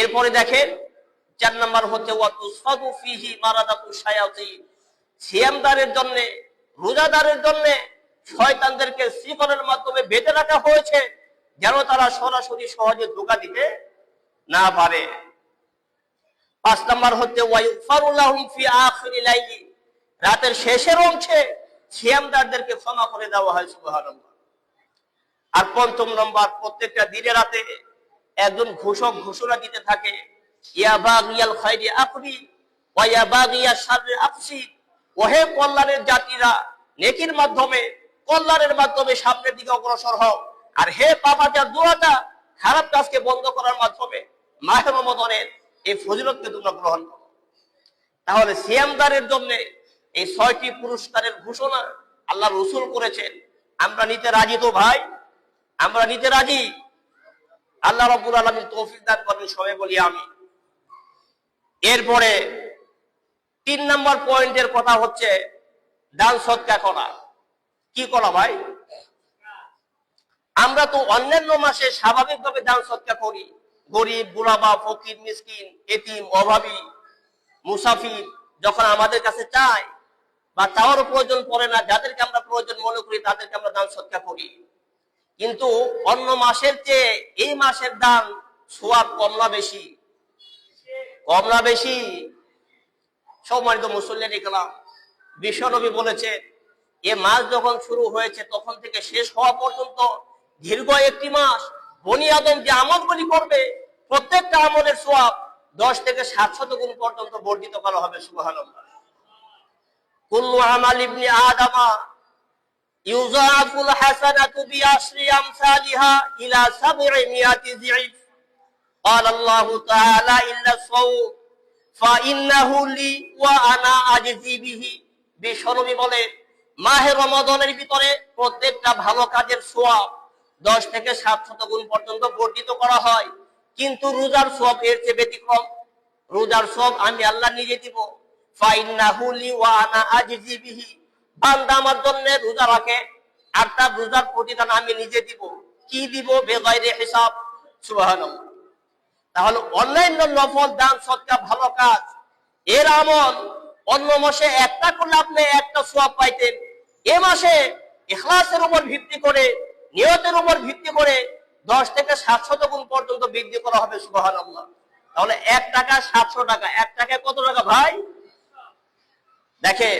এরপরে দেখেন 4 নম্বর হচ্ছে ওয়াতুসফাদু ফিহি মারাদাতু শায়াতিন, সিয়ামদারের জন্য, রোজাদারের জন্য শয়তানদেরকে শিকলের মাধ্যমে বেঁধে রাখা হয়েছে যেন তারা সরাসরি সহজে ধোঁকা দিতে না পারে। 5 নম্বর হচ্ছে ওয়ায়ুগফারু লাহুম ফি আখিরিল লাইলি, রাতের শেষের অংশে সিয়ামদারদেরকে ক্ষমা করে দেওয়া হয়। সুবহানাল্লাহ। আর 5 নম্বর, প্রত্যেকটা দিনের রাতে একজন ঘোষক ঘোষণা দিতে থাকে, ইয়া বাগিয়াল খায়রি আকবি ওয়া ইয়া বাগিয়াশ শাররি আকসি, ওহে কল্যাণের জাতিরা নেকির মাধ্যমে, কল্যাণের মাধ্যমে সামনের দিকে অগ্রসর হও, আর হে পাপাচার দুরাচার খারাপ কাজকে বন্ধ করার মাধ্যমে মাহে রমাদানের এই ফজিলতকে তোমরা গ্রহণ করো। তাহলে সিয়ামদারের জন্য এই 6টি পুরস্কারের ঘোষণা আল্লাহ রাসূল করেছেন। আমরা নিতে রাজি তো ভাই? আমরা নিতে রাজি? আল্লাহ রাব্বুল আলামিন তৌফিক দান করেন, সবাই বলি আমিন। এরপরে 3 নম্বর পয়েন্টের কথা হচ্ছে দান সদকা করা। কি করা ভাই? আমরা তো অন্যান্য মাসে স্বাভাবিকভাবে দান সদকা করি, গরিব, বুড়াবা, ফকির, মিসকিন, এতিম, অভাবী, মুসাফির যখন আমাদের কাছে চায় বা চাওয়ার প্রয়োজন পড়ে না, যাদেরকে আমরা প্রয়োজন মনে করি তাদেরকে আমরা দান সদকা করি। কিন্তু অন্য মাসের চেয়ে এই মাসের দান সওয়াব কম না বেশি? কম না বেশি? সম্মানিত মুসল্লিয়ানে কেরাম, বিশ্বনবী বলেছে এ মাস যখন শুরু হয়েছে তখন থেকে শেষ হওয়া পর্যন্ত দীর্ঘ একটি মাস বনি আদম যে আমলগুলি করবে প্রত্যেকটা আমলের সওয়াব 10 থেকে 700 গুণ পর্যন্ত বর্ধিত করা হবে। সুবহানাল্লাহ। কুল্লু আমাল ইবনি আদামা ইউযাফুল হাসানাতু বিআশরি আমসালিহা ইলা 700 যিফ। قال الله تعالى إلا الصوم فإنه لي وأنا أجزي به। বিশ্বনবী বলে মাহে রমাদানের ভিতরে প্রত্যেকটা ভালো কাজের সওয়াব 10 থেকে 700 গুণ পর্যন্ত বর্ধিত করা হয়, কিন্তু রোজার সওয়াব এর চেয়ে ব্যতিক্রম। রোজার সওয়াব আমি আল্লাহ নিজে দিব। ফাইন্নাহু লি ওয়া আনা আজজি বিহি, বান্দা আমার জন্য রোজা রাখে আর তার রোজার প্রতিদান আমি নিজে দিব। কি দিব? বেগাইরে হিসাব। সুবহানাল্লাহ। তাহলে অন্যান্য নফল দান সদকা ভালো কাজ এর আমল অন্য মাসে একটা করলে আপনি একটা সওয়াব পাইতেন, এ মাসে ইখলাসের উপর ভিত্তি করে, নিয়তের উপর ভিত্তি করে 10 থেকে 700 গুণ পর্যন্ত বৃদ্ধি করা হবে। সুবহানাল্লাহ। তাহলে 1 টাকা 700 টাকা, 1 টাকায় কত টাকা ভাই? দেখে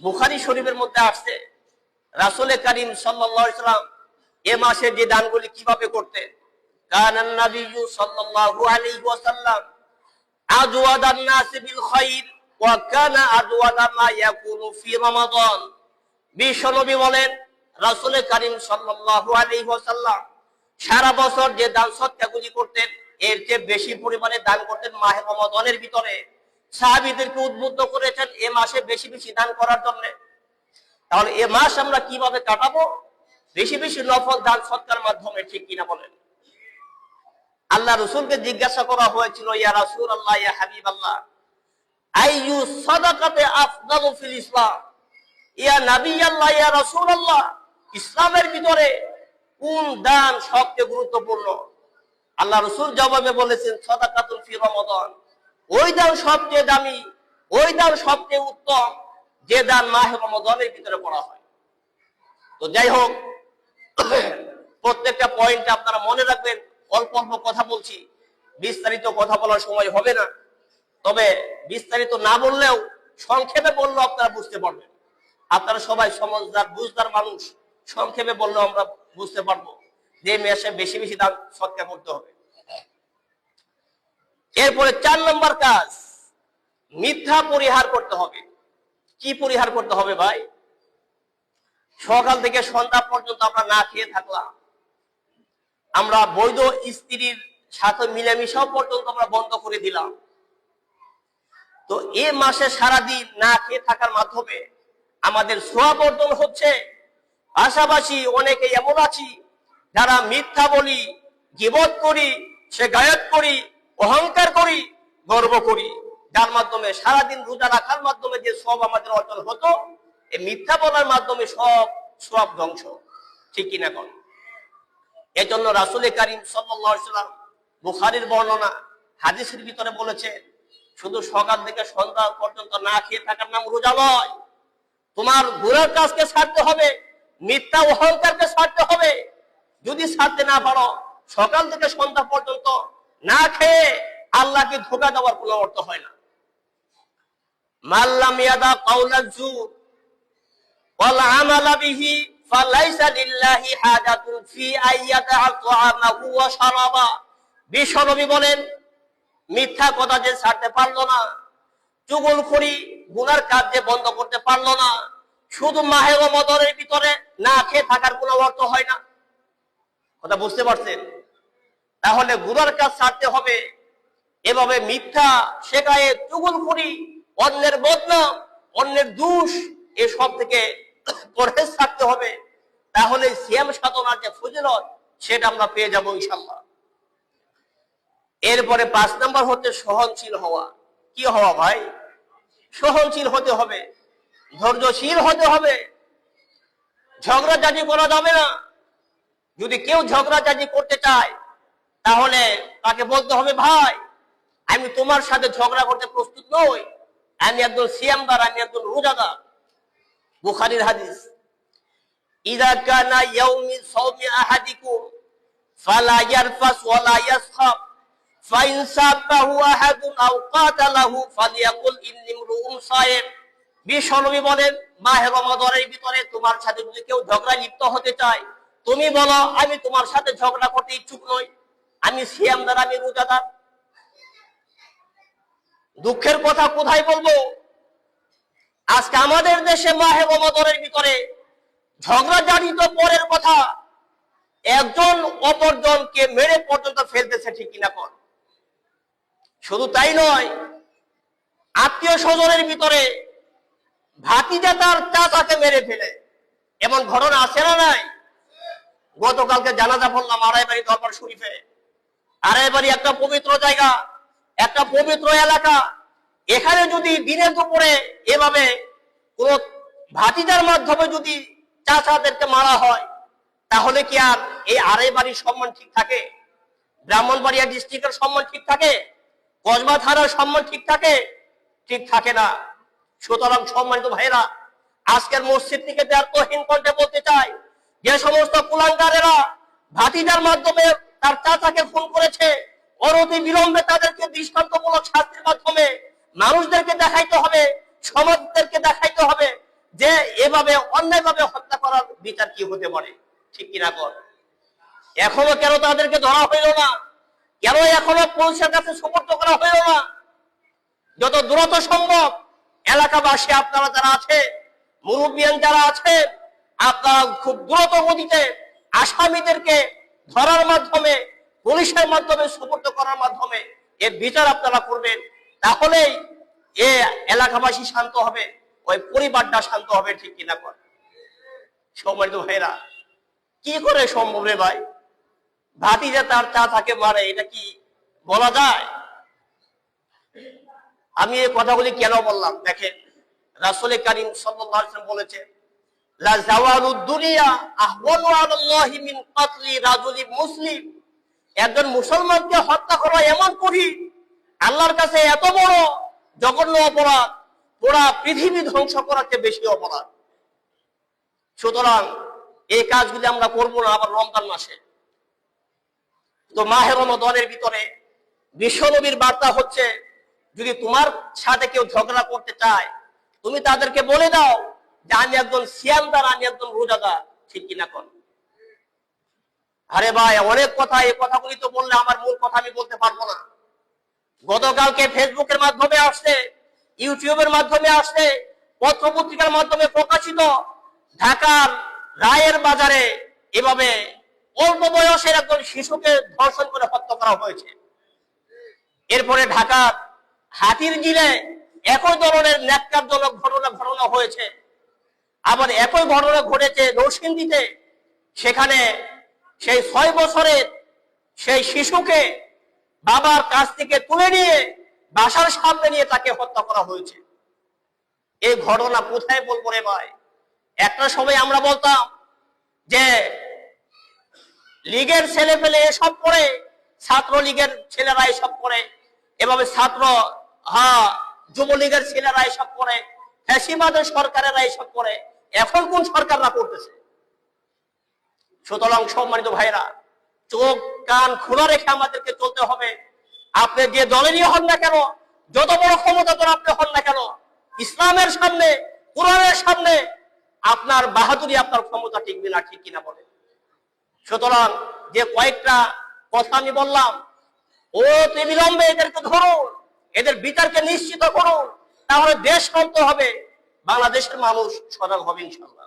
বুখারী শরীফের মধ্যে আসছে রাসূল করিম সাল্লাল্লাহু আলাইহি ওয়াসাল্লাম এ মাসে যে দানগুলি কিভাবে করতেন। কানান নাবিয়্যু সাল্লাল্লাহু আলাইহি ওয়াসাল্লাম আজওয়াদান নাস বিল খায়র ওয়া কানা আজওয়াদা মা ইয়াকুনু ফি রমাদান। বিশ্বনবী বলেন রাসূল করিম সাল্লাল্লাহু আলাইহি ওয়াসাল্লাম সারা বছর যে দান সদকাগুলি করতেন এর চেয়ে বেশি পরিমাণে দান করতেন মাহে রমাদানের ভিতরে। সাহাবীদেরকে উদ্বুদ্ধ করেছেন এ মাসে বেশি বেশি দান করার জন্য। তাহলে এ মাস আমরা কিভাবে কাটাবো? বেশি বেশি নফল দান সদকার মাধ্যমে, ঠিক কিনা বলেন? আল্লাহ রাসূলকে জিজ্ঞাসা করা হয়েছিল, ইয়া রাসূলুল্লাহ, ইয়া হাবিবাল্লাহ, আইয়ু সাদাকাতে আফদালু ফিল ইসলাম। ইয়া নবী আল্লাহ, ইয়া রাসূলুল্লাহ, ইসলামের ভিতরে কোন দান সবচেয়ে গুরুত্বপূর্ণ? আল্লাহ রাসূল জবাবে বলেছেন, সাদাকাতুল ফি রমাদান। ওই দান সবচেয়ে দামি, ওই দান সবচেয়ে উত্তম যে দান মাহে রমাদানের ভিতরে করা হয়। তো যাই হোক, প্রত্যেকটা পয়েন্ট আপনারা মনে রাখবেন। অল্প অল্প কথা বলছি, বিস্তারিত কথা বলার সময় হবে না। তবে বিস্তারিত না বললেও সংক্ষেপে বললেও আপনারা বুঝতে পারবেন। আপনারা সবাই সমঝদার বুঝদার মানুষ, সংক্ষেপে বললেও আমরা বুঝতে পারবো যে মাসে বেশি বেশি দান সদকা করতে হবে। এরপরে 4 নম্বর কাজ, মিথ্যা পরিহার করতে হবে। কি পরিহার করতে হবে ভাই? সকাল থেকে সন্ধ্যা পর্যন্ত আমরা না খেয়ে থাকলাম, আমরা বৈধ স্ত্রীর সাথে মিলামিশাও পর্যন্ত আমরা বন্ধ করে দিলাম। তো এ মাসে সারাদিন না খেয়ে থাকার মাধ্যমে আমাদের সওয়াব অর্জন হচ্ছে। পাশাপাশি অনেকে এমন আছি যারা মিথ্যা বলি, গীবত করি, শিকায়াত করি, অহংকার করি, গর্ব করি, যার মাধ্যমে সারাদিন রোজা রাখার মাধ্যমে যে সওয়াব আমাদের অর্জন হতো এই মিথ্যা বলার মাধ্যমে সব সওয়াব ধ্বংস, ঠিক কিনা কোন? এজন্য রাসূল করিম সাল্লাল্লাহু আলাইহি ওয়াসাল্লাম বুখারীর বর্ণনা, হাদিসের ভিতরে বলেছে শুধু সকাল থেকে সন্ধ্যা পর্যন্ত না খেয়ে থাকার নাম রোজা নয়। তোমার গুনার কাজকে ছাড়তে হবে, মিথ্যা অহংকারকে ছাড়তে হবে। যদি ছাড়তে না পারো, সকাল থেকে সন্ধ্যা পর্যন্ত না খেয়ে আল্লাহকে ধোঁকা দেওয়ার কোনো অর্থ হয় না। মাল্লাম ইয়াদা কাউলাজ জুর ওয়াল আমালা বিহি ফালাইসা লিল্লাহি হাজাতুন ফি আইয়াদা তাআমাহু ওয়া শারাবা। বিশ্বনবী বলেন, মিথ্যা কথা যে ছাড়তে পারলো না, চুগলখড়ি গুনার কাজ যে বন্ধ করতে পারলো না, শুধু মাহে রমাদানের ভিতরে না খেয়ে থাকার কোনো অর্থ হয় না। কথা বুঝতে পারছেন? তাহলে গুনার কাজ ছাড়তে হবে, এভাবে মিথ্যা শেখায়ে চুগলখড়ি, অন্যের বদনাম, অন্যের দোষ, এসব থেকে পরহেজ থাকতে হবে। তাহলে সিয়াম সাধনার যে ফজিলত সেটা আমরা পেয়ে যাবো ইনশাআল্লাহ। এরপরে 5 নাম্বার হচ্ছে সহনশীল হওয়া। কি হওয়া ভাই? সহনশীল হতে হবে, ধৈর্যশীল হতে হবে। ঝগড়াঝাটি করা যাবে না। যদি কেউ ঝগড়াঝাটি করতে চায় তাহলে তাকে বলতে হবে, ভাই আমি তোমার সাথে ঝগড়া করতে প্রস্তুত নই, আমি একজন সিয়ামদার, আমি একজন রোজাদার। বুখারীর হাদিস, ইযা কানা ইয়াউমি সাওমি আহাদিকুম ফালা ইয়ারফাস ওয়ালা ইয়াসখাব ফাইন সাবাহু আহাদুন আও কাতালাহু ফালিয়াকুল ইন্নী ইমরুউন সায়েম। বিশ্বনবী বলেন, মাহে রমাদানের ভিতরে তোমার সাথে যদি কেউ ঝগড়া লিপ্ত হতে চায়, তুমি বলো আমি তোমার সাথে ঝগড়া করতে ইচ্ছুক নই, আমি সিয়ামদার, আমি রোজাদার। দুঃখের কথা কোথায় বলবো, আজকে আমাদের দেশে মাহে রমাদানের ভিতরে ঝগড়াঝাটি তো পরের কথা, একজন অপরজনকে মেরে পর্যন্ত ফেলতেছে, ঠিক কিনা কর? শুধু তাই নয়, আত্মীয় স্বজনের ভিতরে ভাতিজা তার চাচাকে মেরে ফেলে, এমন ঘটনা আছে না নাই? গতকালকে জানাজা পড়লাম আড়াইবাড়ি দরবার শরীফে। আড়াইবাড়ি একটা পবিত্র জায়গা, একটা পবিত্র এলাকা। এখানে যদি দিনের দুপুরে এভাবে কোন ভাতিজার মাধ্যমে যদি চাচাদেরকে মারা হয়, তাহলে কি আর এই আড়াইবাড়ির সম্মান ঠিক থাকে? ব্রাহ্মণবাড়িয়া ডিস্ট্রিক্টের সম্মান ঠিক থাকে? কসবা থানার সম্মান ঠিক থাকে? ঠিক থাকে না। সুতরাং সম্মানিত ভাইরা, আজকের মসজিদ থেকে তার তহিন কণ্ঠে বলতে চাই, যে সমস্ত কুলাঙ্গারেরা ভাতিজার মাধ্যমে তার চাচাকে খুন করেছে, অনতি বিলম্বে তাদেরকে দৃষ্টান্তমূলক শাস্তির মাধ্যমে মানুষদেরকে দেখাইতে হবে, সমাজদেরকে দেখাইতে হবে যে এভাবে অন্যায়ভাবে হত্যা করার বিচার কি হতে পারে, ঠিক কিনা কর? এখনো কেন তাদেরকে ধরা হইল না? কেন এখনো পুলিশের কাছে সুপর্দ করা হইল না? যত দ্রুত সম্ভব এলাকাবাসী আপনারা যারা আছে, মুরব্বিয়ান যারা আছে, আপনারা খুব দ্রুত গতিতে আসামিদেরকে ধরার মাধ্যমে, পুলিশের মাধ্যমে সুপর্দ করার মাধ্যমে এর বিচার আপনারা করবেন। তাহলেই এ এলাকাবাসী শান্ত হবে, ওই পরিবারটা শান্ত হবে, ঠিক কিনা কর? সম্মানিত ভাইরা, কি করে সম্ভব রে ভাই? ভাতিজা তার চাচাকে মারে, এটা কি বলা যায়? আমি এই কথাগুলি কেন বললাম দেখেন, রাসূল কারীম সাল্লাল্লাহু আলাইহি ওয়াসাল্লাম বলেছেন, লা জাওয়ালুদ দুনিয়া আহওয়ানু আলাল্লাহি মিন কাতলি রাজুলি মুসলিম। একজন মুসলমানকে হত্যা করা এমন কঠিন, আল্লাহর কাছে এত বড় জঘন্য অপরাধ, পুরা পৃথিবী ধ্বংস করার চেয়ে বেশি অপরাধ। সুতরাং এই কাজগুলি আমরা করবো না আবার রমজান মাসে। তো মাহে রমাদানের ভিতরে বিশ্বনবীর বার্তা হচ্ছে, যদি তোমার সাথে কেউ ঝগড়া করতে চায়, তুমি তাদেরকে বলে দাও যে আমি একজন সিয়ামদার, আমি একজন রোজাদার, ঠিক কিনা কর? আরে ভাই, অনেক কথা, এই কথাগুলি তো বললে আমার মূল কথা আমি বলতে পারবো না। গতকালকে ফেসবুকের মাধ্যমে আসছে, ইউটিউবের মাধ্যমে আসছে, পত্র পত্রিকার মাধ্যমে প্রকাশিত, ঢাকার রায়ের বাজারে এভাবে অল্প বয়সের একজন শিশুকে ধর্ষণ করে হত্যা করা হয়েছে। এরপরে ঢাকার হাতির ঝিলে একই ধরনের ন্যাক্কারজনক ঘটনা হয়েছে। আবার একই ঘটনা ঘটেছে নরসিংদীতে, সেখানে সেই 6 বছরের সেই শিশুকে বাবার কাছ থেকে তুলে নিয়ে বাসার সামনে নিয়ে তাকে হত্যা করা হয়েছে। এই ঘটনা কোথায় বলবো রে ভাই? একটা সময় আমরা বলতাম যে লীগের ছেলে পেলে এসব করে ছাত্রলীগের ছেলেরা এসব করে, এভাবে যুবলীগের ছেলেরা এসব করে, ফ্যাসিবাদের সরকারেরা এসব করে। এখন কোন সরকাররা করতেছে? সুতরাং সম্মানিত ভাইরা, চোখ কান খোলা রেখে আমাদেরকে চলতে হবে। আপনি যে দলেরই হন না কেন, যত বড় ক্ষমতাধর আপনি হন না কেন, ইসলামের সামনে, কোরআনের সামনে আপনার বাহাদুরি, আপনার ক্ষমতা টিকবে না, ঠিক কিনা বলেন? সুতরাং যে কয়েকটা কথা আমি বললাম, অবিলম্বে এদেরকে ধরুন, এদের বিচারকে নিশ্চিত করুন, তাহলে দেশ শান্ত হবে, বাংলাদেশের মানুষ সজাগ হবে ইনশাআল্লাহ।